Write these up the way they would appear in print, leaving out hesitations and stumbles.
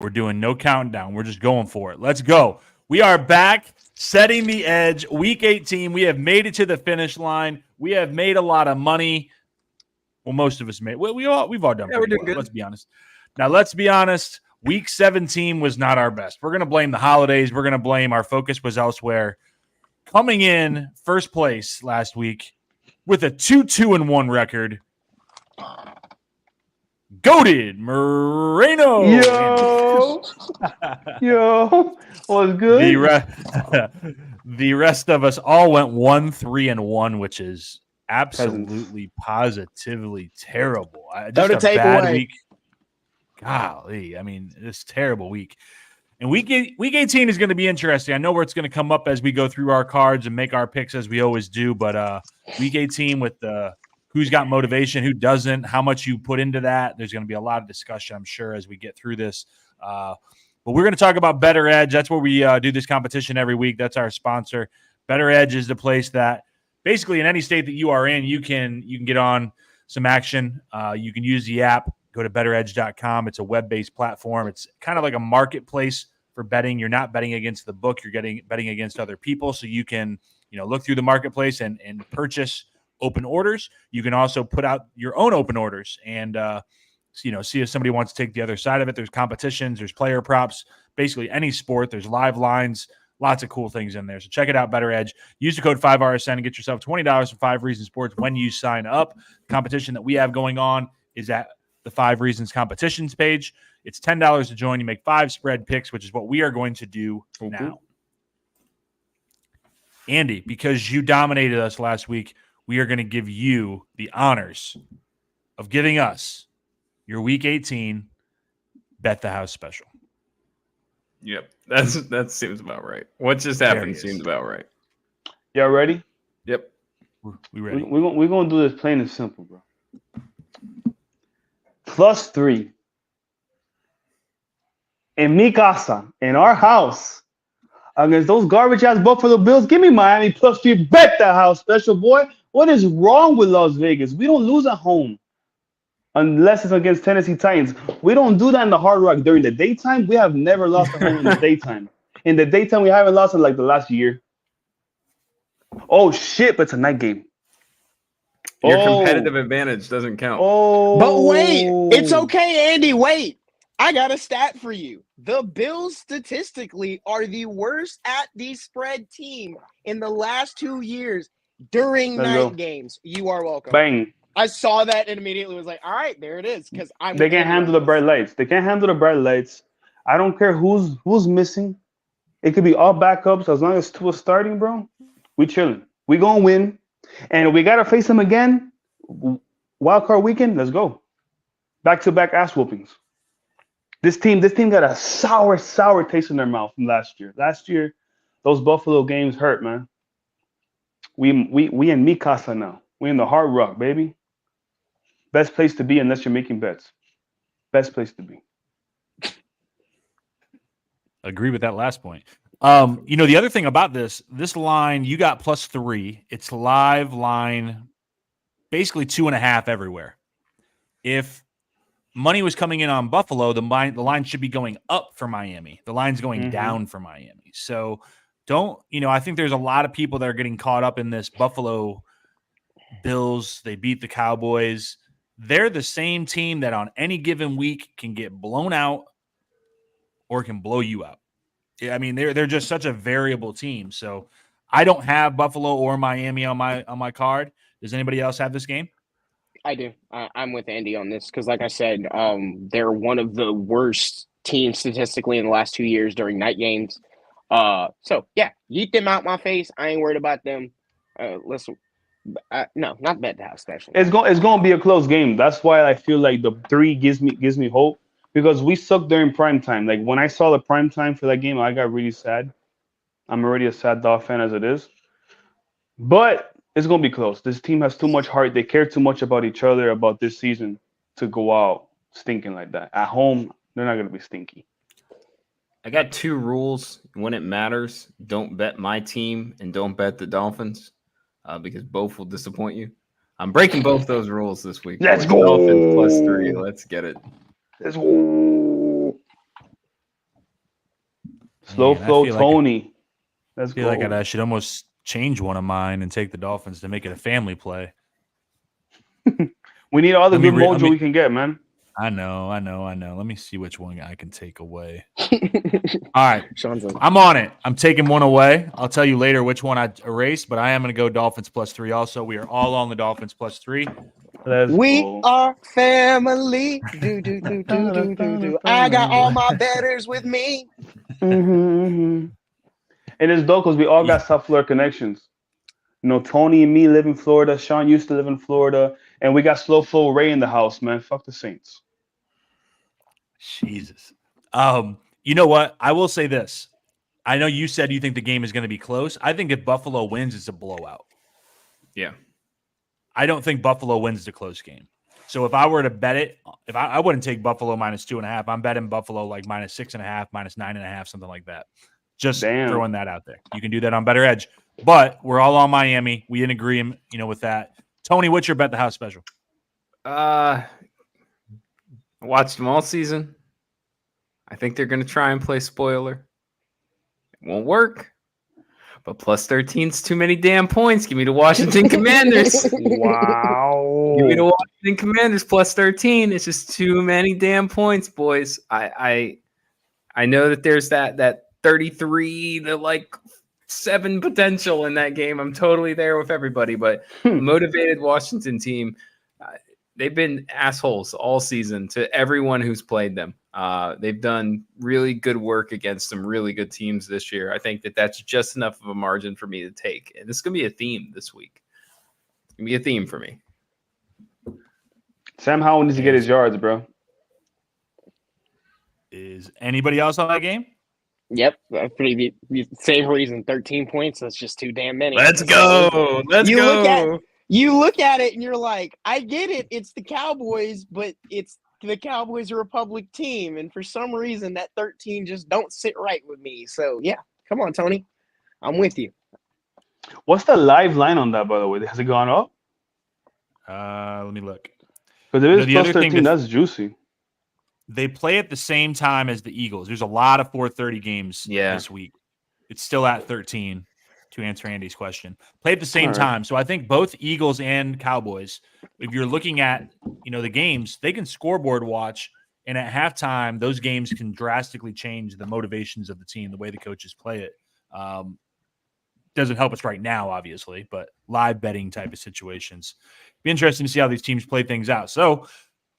We're doing no countdown. We're just going for it. Let's go. We are back, setting the edge. Week 18. We have made it to the finish line. We have made a lot of money. Well, most of us made. We've all done pretty well. Let's be honest. Now, let's be honest. Week 17 was not our best. We're going to blame the holidays. We're going to blame our focus was elsewhere. Coming in first place last week with a 2-2-1 record. Goated Moreno. Yo, what's good? The rest of us all went 1-3-1, which is absolutely positively terrible. Just a bad week. Golly, I mean, it's a terrible week. And week 18 is going to be interesting. I know where it's going to come up as we go through our cards and make our picks as we always do. But week 18 with who's got motivation, who doesn't, how much you put into that. There's going to be a lot of discussion, I'm sure, as we get through this. But we're going to talk about Bettor Edge. That's where we do this competition every week. That's our sponsor. Bettor Edge is the place that basically in any state that you are in, you can get on some action. You can use the app. Go to bettoredge.com. It's a web-based platform. It's kind of like a marketplace for betting. You're not betting against the book. You're betting against other people. So you can, look through the marketplace and purchase open orders. You can also put out your own open orders and, see if somebody wants to take the other side of it. There's competitions. There's player props. Basically any sport. There's live lines. Lots of cool things in there. So check it out, Bettor Edge. Use the code 5RSN and get yourself $20 for 5 Reasons Sports when you sign up. The competition that we have going on is at the 5 Reasons competitions page. It's $10 to join. You make 5 spread picks, which is what we are going to do now. Andy, because you dominated us last week, we are going to give you the honors of giving us your Week 18 Bet the House special. Yep, that seems about right. What just happened seems about right. Y'all ready? Yep. We ready. We're going to do this plain and simple, bro. +3 in mi casa, in our house, against those garbage ass Buffalo Bills. Give me Miami +3. Bet the house special, boy. What is wrong with Las Vegas? We don't lose at home unless it's against Tennessee Titans. We don't do that in the Hard Rock during the daytime. We have never lost at home in the daytime. In the daytime, we haven't lost in like the last year. Oh shit! But it's a night game. Your competitive advantage doesn't count. But wait, it's okay, Andy. Wait, I got a stat for you. The Bills statistically are the worst at the spread team in the last 2 years during night games. You are welcome. Bang. I saw that and immediately was like, all right, there it is. Because they can't handle the bright lights. They can't handle the bright lights. I don't care who's missing. It could be all backups as long as Tua's starting, bro. We chilling. We gonna win. And we gotta face them again. Wild card weekend, let's go. Back-to-back ass whoopings. This team got a sour taste in their mouth from last year. Last year, those Buffalo games hurt, man. We in mi casa now. We in the Hard Rock, baby. Best place to be unless you're making bets. Best place to be. Agree with that last point. The other thing about this line, you got +3. It's live line, basically 2.5 everywhere. If money was coming in on Buffalo, the line should be going up for Miami. The line's going down for Miami. So I think there's a lot of people that are getting caught up in this Buffalo Bills. They beat the Cowboys. They're the same team that on any given week can get blown out or can blow you out. I mean, they're just such a variable team. So I don't have Buffalo or Miami on my card. Does anybody else have this game? I do. I'm with Andy on this because, like I said, they're one of the worst teams statistically in the last 2 years during night games. So yeah, yeet them out my face. I ain't worried about them. Listen, no, not bet the house special. It's going to be a close game. That's why I feel like the 3 gives me hope. Because we sucked during prime time. Like when I saw the prime time for that game, I got really sad. I'm already a sad dog fan as it is. But it's going to be close. This team has too much heart. They care too much about each other, about this season to go out stinking like that. At home, they're not going to be stinky. I got 2 rules when it matters. Don't bet my team and don't bet the Dolphins because both will disappoint you. I'm breaking both those rules this week. Let's go. Dolphins +3. Let's get it. Let's go. Slow flow Tony. I feel like I should almost change one of mine and take the Dolphins to make it a family play. We need all the good mojo we can get, man. I know. Let me see which one I can take away. All right. I'm on it. I'm taking one away. I'll tell you later which one I erased, but I am going to go Dolphins +3 also. We are all on the Dolphins +3. We are family. Do. I got all my betters with me. And it's dope because we all got South Florida connections. You know, Tony and me live in Florida. Sean used to live in Florida. And we got Slow Flow Ray in the house, man. Fuck the Saints. Jesus. You know what? I will say this. I know you said you think the game is going to be close. I think if Buffalo wins, it's a blowout. Yeah. I don't think Buffalo wins the close game. So if I were to bet it, I wouldn't take Buffalo -2.5. I'm betting Buffalo like -6.5, -9.5, something like that. Just throwing that out there. You can do that on Bettor Edge. But we're all on Miami. We in agreement, with that. Tony, what's your bet the house special? I watched them all season. I think they're going to try and play spoiler. It won't work. But +13's too many damn points. Give me the Washington Commanders. Wow. Give me the Washington Commanders +13. It's just too many damn points, boys. I know that there's that 33 to 7 potential in that game. I'm totally there with everybody, but motivated Washington team, they've been assholes all season to everyone who's played them. They've done really good work against some really good teams this year. I think that's just enough of a margin for me to take. And this is going to be a theme this week. It's going to be a theme for me. Sam Howell needs to get his yards, bro. Is anybody else on that game? Yep, pretty same reason. 13 points. That's just too damn many. Let's go. You look at it and you're like, I get it. It's the Cowboys, but it's the Cowboys are a public team, and for some reason that 13 just don't sit right with me. So yeah, come on, Tony, I'm with you. What's the live line on that, by the way? Has it gone up? Let me look. Because it is +13. That's juicy. They play at the same time as the Eagles. There's a lot of 4:30 games this week. It's still at 13, to answer Andy's question. Play at the same time. So I think both Eagles and Cowboys, if you're looking at the games, they can scoreboard watch. And at halftime, those games can drastically change the motivations of the team, the way the coaches play it. Doesn't help us right now, obviously, but live betting type of situations. Be interesting to see how these teams play things out. So,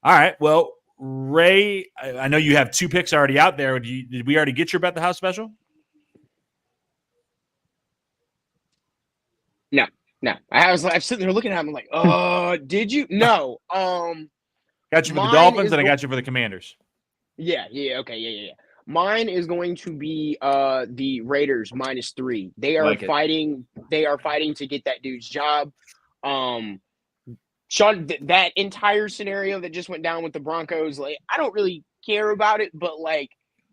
all right, well, Ray, I know you have 2 picks already out there. Did we already get your bet the house special? No. I'm sitting there looking at him. I'm like, did you? No. Got you for the Dolphins, and I got you for the Commanders. Yeah. Okay. Yeah. Mine is going to be the Raiders -3. They are fighting. They are fighting to get that dude's job. Sean, that entire scenario that just went down with the Broncos, I don't really care about it, but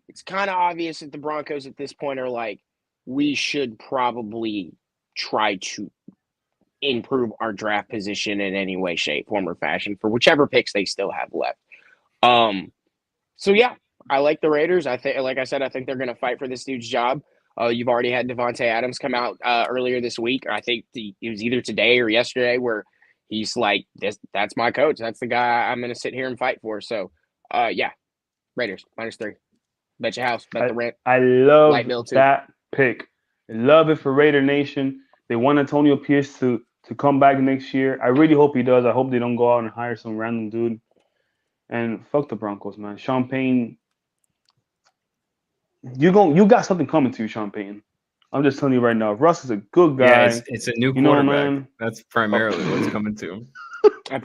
it's kind of obvious that the Broncos at this point are we should probably try to improve our draft position in any way, shape, form, or fashion for whichever picks they still have left. So yeah, I like the Raiders. I think, like I said, I think they're going to fight for this dude's job. You've already had Devontae Adams come out earlier this week. I think it was either today or yesterday where he's like, that's my coach. That's the guy I'm going to sit here and fight for. So, yeah, Raiders -3. Bet your house. Bet the rent. I love that pick. I love it for Raider Nation. They want Antonio Pierce to come back next year. I really hope he does. I hope they don't go out and hire some random dude. And fuck the Broncos, man. Sean Payton, you got something coming to you, Sean Payton. I'm just telling you right now. Russ is a good guy. Yeah, it's a new quarterback. That's primarily what's coming to him. I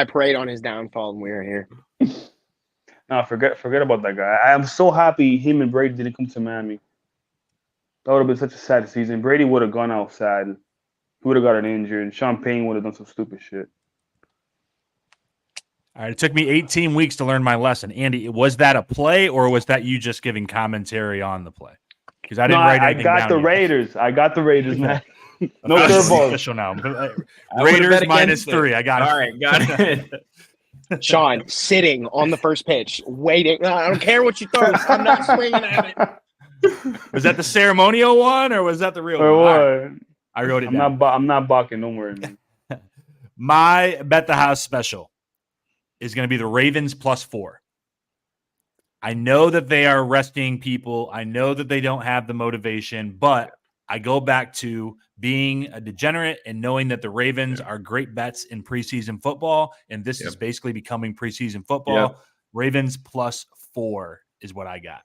prayed on his downfall when we were here. No, forget about that guy. I am so happy him and Brady didn't come to Miami. That would have been such a sad season. Brady would have gone out sad. He would have gotten injured. And Sean Payton would have done some stupid shit. All right, it took me 18 weeks to learn my lesson. Andy, was that a play or was that you just giving commentary on the play? Because I didn't write anything down. I got the Raiders, man. No curveballs. Official now. Raiders -3. I got it. All right, got it. Sean sitting on the first pitch, waiting. I don't care what you throw. I'm not swinging at it. Was that the ceremonial one or was that the real Or one? what? Right. I wrote it down. I'm not balking. Don't worry, man. My bet the house special is going to be the Ravens +4. I know that they are resting people. I know that they don't have the motivation, but I go back to being a degenerate and knowing that the Ravens are great bets in preseason football, and this is basically becoming preseason football. Ravens +4 is what I got.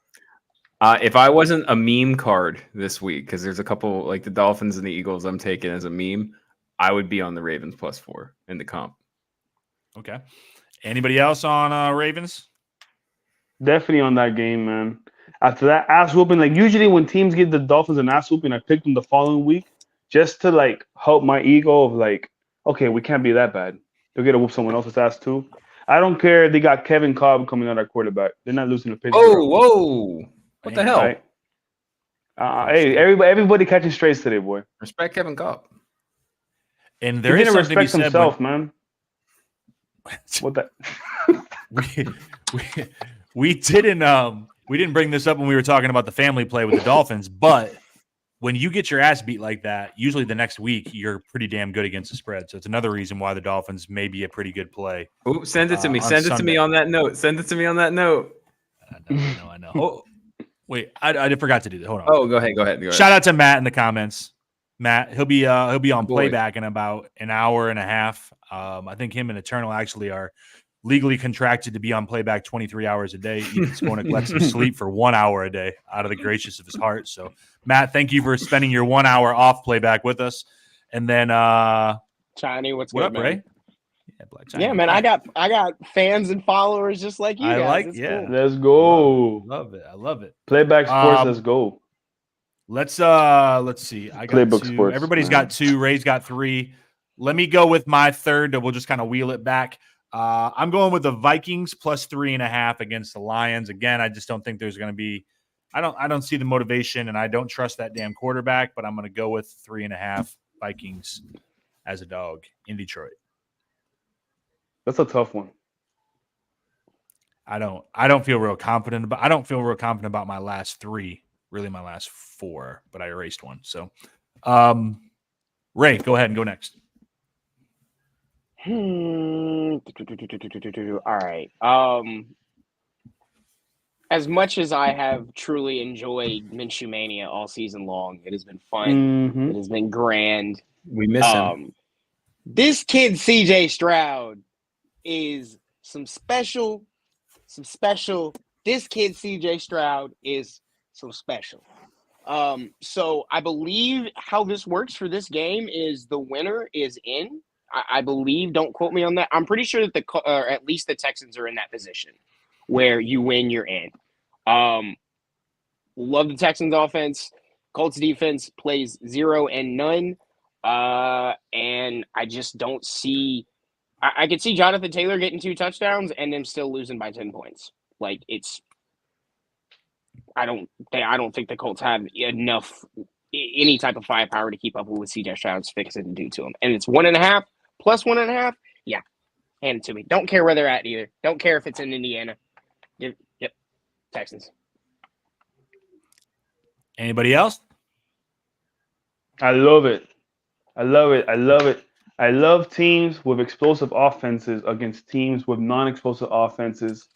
If I wasn't a meme card this week, because there's a couple like the Dolphins and the Eagles I'm taking as a meme, I would be on the Ravens +4 in the comp. Okay. Anybody else on Ravens? Definitely on that game, man. After that ass whooping, like usually when teams give the Dolphins an ass whooping, I pick them the following week just to like help my ego of like, okay, we can't be that bad. They're gonna whoop someone else's ass too. I don't care if they got Kevin Cobb coming out at quarterback. They're not losing to Pittsburgh. Oh, whoa. What the hell? Right? Hey, everybody catching strays today, boy. Respect Kevin Cobb. And there is something respect to be himself, said man. What that? we didn't bring this up when we were talking about the family play with the Dolphins, but when you get your ass beat like that, usually the next week you're pretty damn good against the spread. So it's another reason why the Dolphins may be a pretty good play. Oh, send it to me. Send it Sunday. to me on that note. Send it to me on that note. I know. Oh, wait, I forgot to do that. Hold on. Oh, go ahead. Shout out to Matt in the comments. Matt, he'll be on playback in about an hour and a half. I think him and Eternal actually are legally contracted to be on playback 23 hours a day. He's going to let some sleep for 1 hour a day out of the gracious of his heart. So, Matt, thank you for spending your 1 hour off playback with us. And then, Chiny, what good, up, man? Ray? Yeah, man, I got fans and followers just like you guys. Cool. Let's go. I love it. Playback sports, let's go. Let's see. I got Playbook two. sports. Everybody's got 2. Ray's got 3. Let me go with my third. We'll just kind of wheel it back. I'm going with the Vikings +3.5 against the Lions. Again, I just don't think there's going to be. I don't see the motivation, and I don't trust that damn quarterback. But I'm going to go with 3.5 Vikings as a dog in Detroit. That's a tough one. I don't feel real confident about. I don't feel real confident about my last 3. Really, my last 4, but I erased one. So, Ray, go ahead and go next. All right. As much as I have truly enjoyed Minshew Mania all season long, it has been fun. Mm-hmm. It has been grand. We miss him. This kid, CJ Stroud, is some special. This kid, CJ Stroud, is so special. So I believe how this works for this game is the winner is in. I believe, don't quote me on that. I'm pretty sure that at least the Texans are in that position where you win, you're in. Love the Texans offense. Colts defense plays 0 and none. And I just don't see. I could see Jonathan Taylor getting 2 touchdowns and them still losing by 10 points. Like I don't think the Colts have enough, any type of firepower to keep up with what CJ Stroud's fixing to do to them. And it's 1.5 plus 1.5. Yeah, hand it to me. Don't care where they're at either. Don't care if it's in Indiana. Yep, Texans. Anybody else? I love it. I love teams with explosive offenses against teams with non-explosive offenses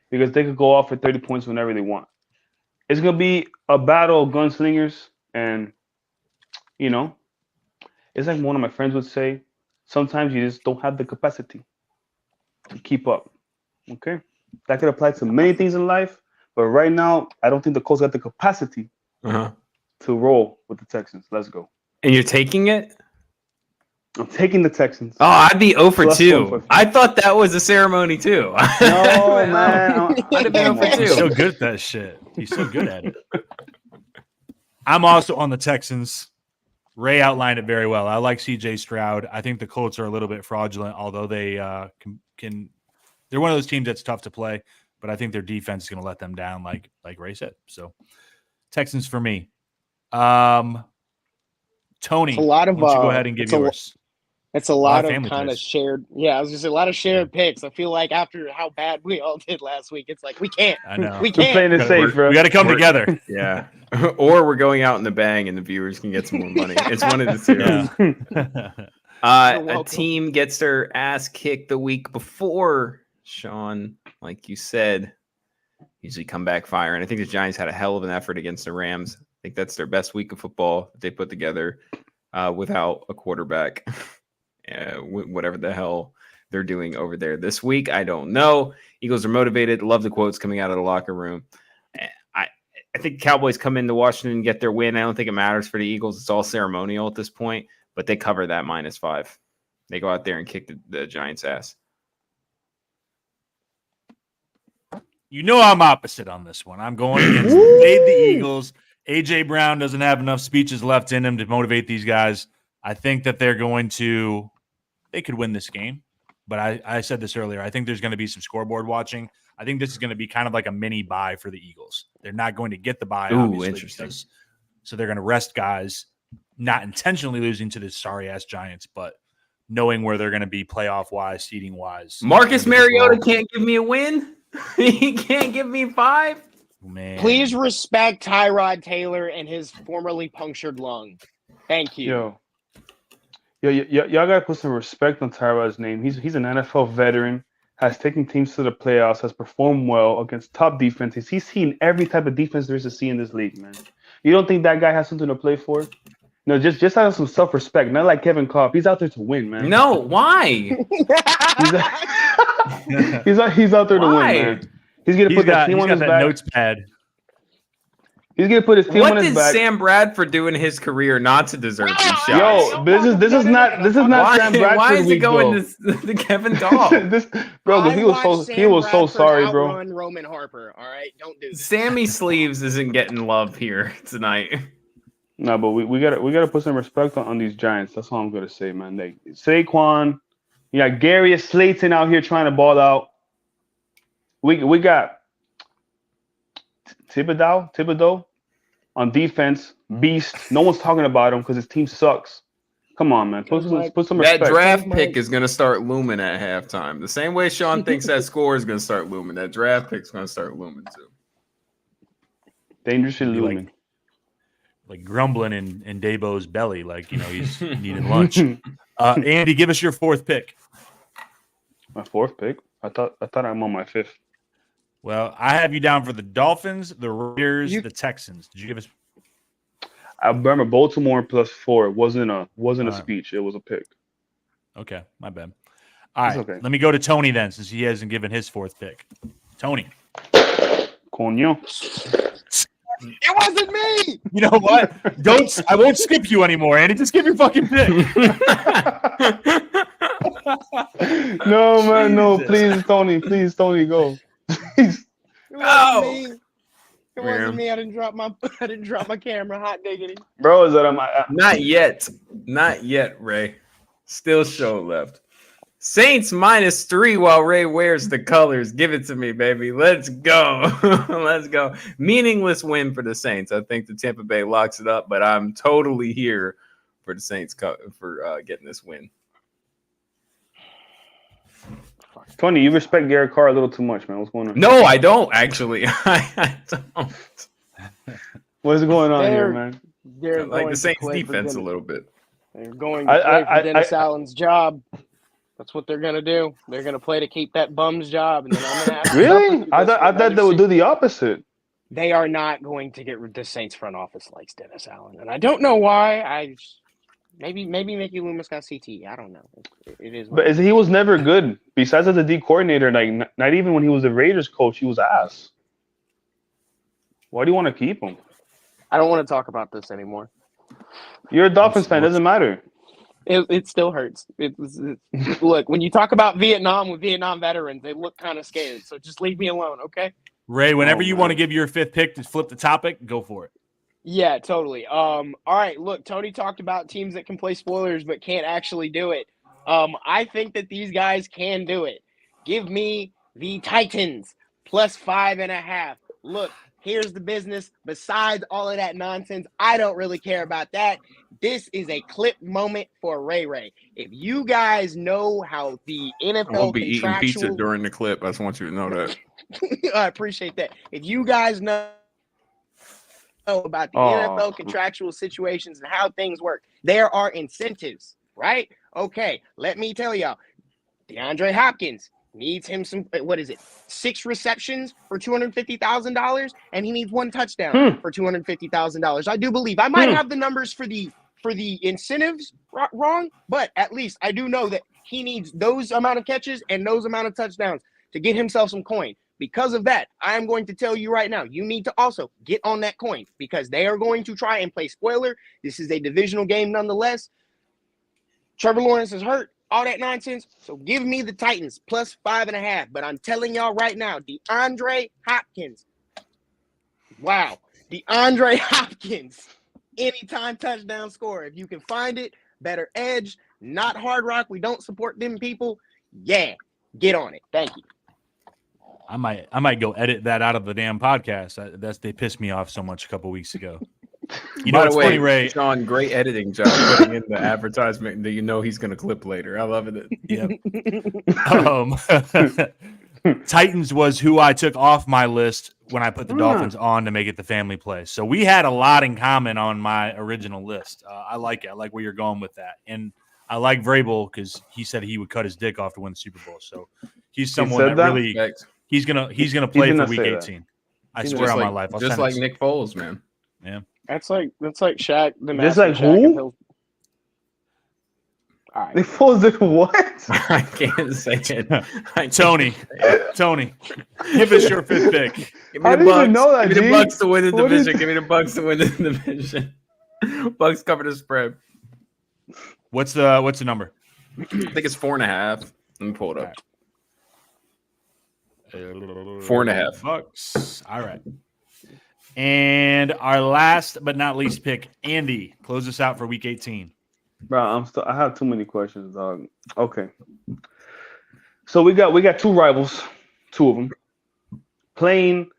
because they could go off for 30 points whenever they want. It's going to be a battle of gunslingers, and, it's like one of my friends would say, sometimes you just don't have the capacity to keep up, okay? That could apply to many things in life, but right now, I don't think the Colts got the capacity to roll with the Texans. Let's go. And you're taking it? I'm taking the Texans. Oh, I'd be 0 for Plus 2. I thought that was a ceremony too. No, man. I'd have been 0 for 2. He's so good at that shit. He's so good at it. I'm also on the Texans. Ray outlined it very well. I like CJ Stroud. I think the Colts are a little bit fraudulent, although they can. They're one of those teams that's tough to play, but I think their defense is going to let them down, like Ray said. So, Texans for me. Tony, it's a lot of, why don't you go ahead and give yours. It's a lot of kind of shared. Yeah, I was just a lot of shared picks. I feel like after how bad we all did last week, it's like we can't. I know. We can't. Playing it safe, bro. We got to come together. Yeah. or we're going out in the bang and the viewers can get some more money. It's one of the two. A team gets their ass kicked the week before, Sean, like you said, usually come back firing. I think the Giants had a hell of an effort against the Rams. I think that's their best week of football that they put together without a quarterback. Whatever the hell they're doing over there this week, I don't know. Eagles are motivated. Love the quotes coming out of the locker room. I think Cowboys come into Washington and get their win. I don't think it matters for the Eagles. It's all ceremonial at this point, but they cover that -5. They go out there and kick the Giants' ass. You know I'm opposite on this one. I'm going against the Eagles. A.J. Brown doesn't have enough speeches left in him to motivate these guys. I think that they could win this game. But I said this earlier. I think there's going to be some scoreboard watching. I think this is going to be kind of like a mini bye for the Eagles. They're not going to get the bye, obviously. Interesting. So they're going to rest guys, not intentionally losing to the sorry-ass Giants, but knowing where they're going to be playoff-wise, seeding-wise. Marcus Mariota can't give me a win? He can't give me 5? Man. Please respect Tyrod Taylor and his formerly punctured lung. Thank you. Y'all gotta put some respect on Tyrod's name. He's an NFL veteran, has taken teams to the playoffs, has performed well against top defenses. He's seen every type of defense there is to see in this league, man. You don't think that guy has something to play for? No, just out of some self-respect. Not like Kevin Kolb. He's out there to win, man. No, why? he's out there to win, man. He's gonna put that team on his back. Notes pad. He's gonna put his team on his back. What did Sam Bradford do in his career not to deserve these shots? Yo, this is not Sam Bradford. Why is it going to Kevin Dahl? Bro, because he was so sorry, bro. Roman Harper, all right, don't do this. Sammy Sleeves isn't getting love here tonight. No, but we gotta put some respect on these Giants. That's all I'm gonna say, man. Like Saquon, you got Darius Slayton out here trying to ball out. We got Thibodeau on defense, beast. No one's talking about him because his team sucks. Come on, man. Put some respect. That draft pick is going to start looming at halftime. The same way Sean thinks that score is going to start looming. That draft pick is going to start looming too. Dangerously looming. Like grumbling in Dabo's belly, like he's needing lunch. Andy, give us your 4th pick. My 4th pick? I thought I'm on my 5th. Well, I have you down for the Dolphins, the Raiders, the Texans. Did you give us? I remember Baltimore +4. It wasn't a speech. It was a pick. Okay, my bad. All right, okay. Let me go to Tony then, since he hasn't given his 4th pick. Tony. Coño. It wasn't me. You know what? I won't skip you anymore, Andy. Just give your fucking pick. No, man, no. Please, Tony, go. It wasn't me. I didn't drop my camera. Hot diggity. Bro, is that Not yet, Ray. Still show left. Saints -3 while Ray wears the colors. Give it to me, baby. Let's go. Let's go. Meaningless win for the Saints. I think the Tampa Bay locks it up, but I'm totally here for the Saints for getting this win. Tony, you respect Garrett Carr a little too much, man. What's going on? No, I don't actually. I don't. What's going on here, man? I like the Saints defense a little bit. They're going to play for Dennis Allen's job. That's what they're gonna do. They're gonna play to keep that bum's job, and then I'm gonna have to really. I thought they would do the opposite. They are not going to get the Saints front office likes Dennis Allen, and I don't know why. Maybe Mickey Loomis got CT. I don't know. It is. But he was never good. Besides as a D coordinator, like not even when he was the Raiders coach, he was ass. Why do you want to keep him? I don't want to talk about this anymore. You're a Dolphins fan. Doesn't matter. It still hurts. Look, when you talk about Vietnam with Vietnam veterans, they look kind of scared. So just leave me alone, okay? Ray, whenever you want to give your 5th pick to flip the topic, go for it. Yeah, totally. All right, look, Tony talked about teams that can play spoilers but can't actually do it. I think that these guys can do it. Give me the Titans +5.5. Look, here's the business. Besides all of that nonsense, I don't really care about that. This is a clip moment for Ray. If you guys know how the NFL I won't be eating pizza during the clip. I just want you to know that. I appreciate that. If you guys know know about the NFL contractual situations and how things work. There are incentives, right? Okay, let me tell y'all. DeAndre Hopkins needs him some, 6 receptions for $250,000, and he needs 1 touchdown for $250,000. I do believe I might have the numbers for the incentives wrong, but at least I do know that he needs those amount of catches and those amount of touchdowns to get himself some coin. Because of that, I am going to tell you right now, you need to also get on that coin because they are going to try and play spoiler. This is a divisional game nonetheless. Trevor Lawrence is hurt. All that nonsense. So give me the Titans plus 5.5. But I'm telling y'all right now, DeAndre Hopkins. Wow. DeAndre Hopkins. Anytime touchdown score. If you can find it, Bettor Edge, not Hard Rock. We don't support them people. Yeah. Get on it. Thank you. I might go edit that out of the damn podcast. They pissed me off so much a couple weeks ago. You know, it's funny, Ray. Sean, great editing job putting in the advertisement that you know he's going to clip later. I love it. Yep. Titans was who I took off my list when I put the Dolphins on to make it the family play. So we had a lot in common on my original list. I like it. I like where you're going with that. And I like Vrabel because he said he would cut his dick off to win the Super Bowl. So he's someone that really he's gonna play for Week 18. I swear on my life. Just like Nick Foles, man. Yeah. That's like Shaq. Just like who? All right. Nick Foles did what? I can't say it. Tony, give us your 5th pick. Give me the Bucks. Know that, give me the Bucks to win the division. Give me the Bucks to win the division. Bucks cover the spread. What's the number? I think it's 4.5. Let me pull it up. 4.5 Bucks. All right. And our last but not least pick, Andy, close us out for Week 18. Bro, I have too many questions, dog. Okay. So we got 2 rivals, 2 of them, playing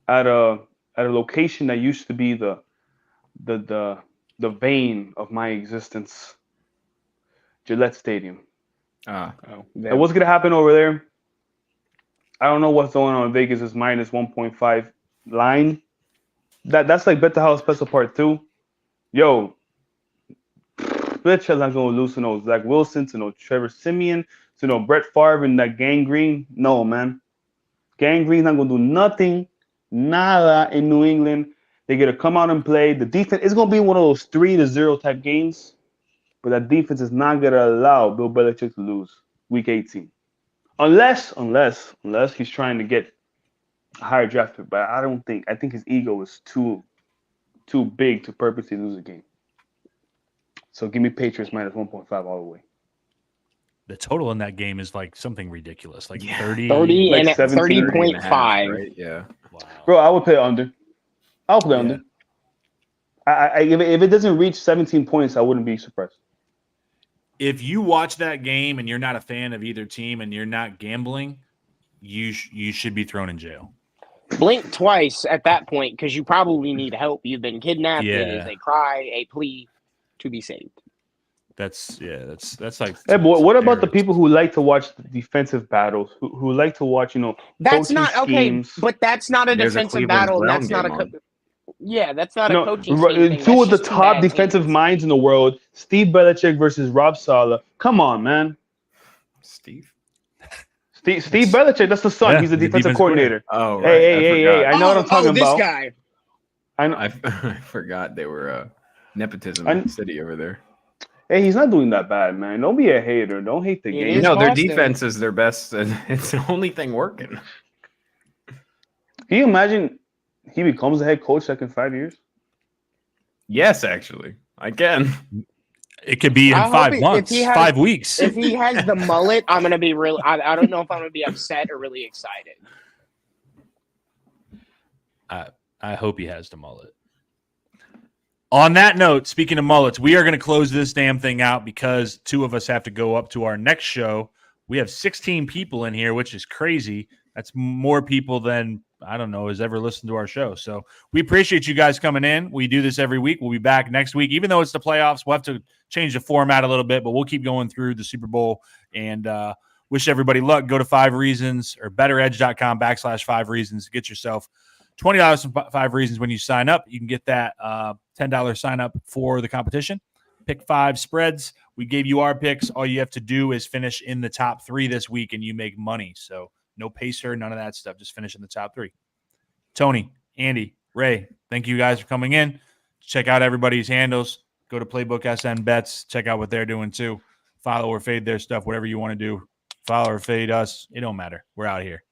at a location that used to be the vein of my existence, Gillette Stadium. And what's gonna happen over there? I don't know what's going on in Vegas. Is minus 1.5 line. That's like Bet the House Special Part 2. Yo, bitch, I'm not gonna lose to no Zach Wilson, to no Trevor Siemian, to no Brett Favre and that Gang Green. No, man. Gang Green's not gonna do nothing, nada in New England. They get to come out and play. The defense is gonna be one of those 3-0 type games, but that defense is not gonna allow Bill Belichick to lose Week 18, unless he's trying to get a higher draft pick. But I think his ego is too big to purposely lose a game. So give me Patriots minus 1.5 all the way. The total in that game is like something ridiculous, like 30 like and 30.5. Right? Yeah. Wow. Bro, I would play under. I'll play under. If it doesn't reach 17 points, I wouldn't be surprised. If you watch that game and you're not a fan of either team and you're not gambling, you should be thrown in jail. Blink twice at that point because you probably need help. You've been kidnapped. Yeah. It is a cry, a plea to be saved. That's like. Hey, boy, what about the people who like to watch the defensive battles, who like to watch, That's not schemes? Okay, but that's not a defensive battle. That's not that's not a coaching scheme. 2 of the top defensive minds in the world, Steve Belichick versus Rob Saleh. Come on, man. Steve Belichick, that's the son. He's the defensive coordinator. Oh, right. Hey, I know what I'm talking about. This guy. I forgot they were nepotism city over there. Hey, he's not doing that bad, man. Don't be a hater. Don't hate the game. Their defense is their best, and it's the only thing working. Can you imagine he becomes the head coach like in 5 years? Yes, actually, I can. It could be in 5 months, 5 weeks. If he has the mullet, I'm gonna be real. I don't know if I'm gonna be upset or really excited. I hope he has the mullet. On that note, speaking of mullets, we are going to close this damn thing out because 2 of us have to go up to our next show. We have 16 people in here, which is crazy. That's more people than, I don't know, has ever listened to our show. So we appreciate you guys coming in. We do this every week. We'll be back next week. Even though it's the playoffs, we'll have to change the format a little bit, but we'll keep going through the Super Bowl and wish everybody luck. Go to 5 Reasons or bettoredge.com/5 Reasons to get yourself $20 for 5 reasons when you sign up. You can get that $10 sign up for the competition. Pick 5 spreads. We gave you our picks. All you have to do is finish in the top 3 this week, and you make money. So no pacer, none of that stuff. Just finish in the top 3. Tony, Andy, Ray, thank you guys for coming in. Check out everybody's handles. Go to Playbook SN Bets. Check out what they're doing too. Follow or fade their stuff, whatever you want to do. Follow or fade us. It don't matter. We're out here.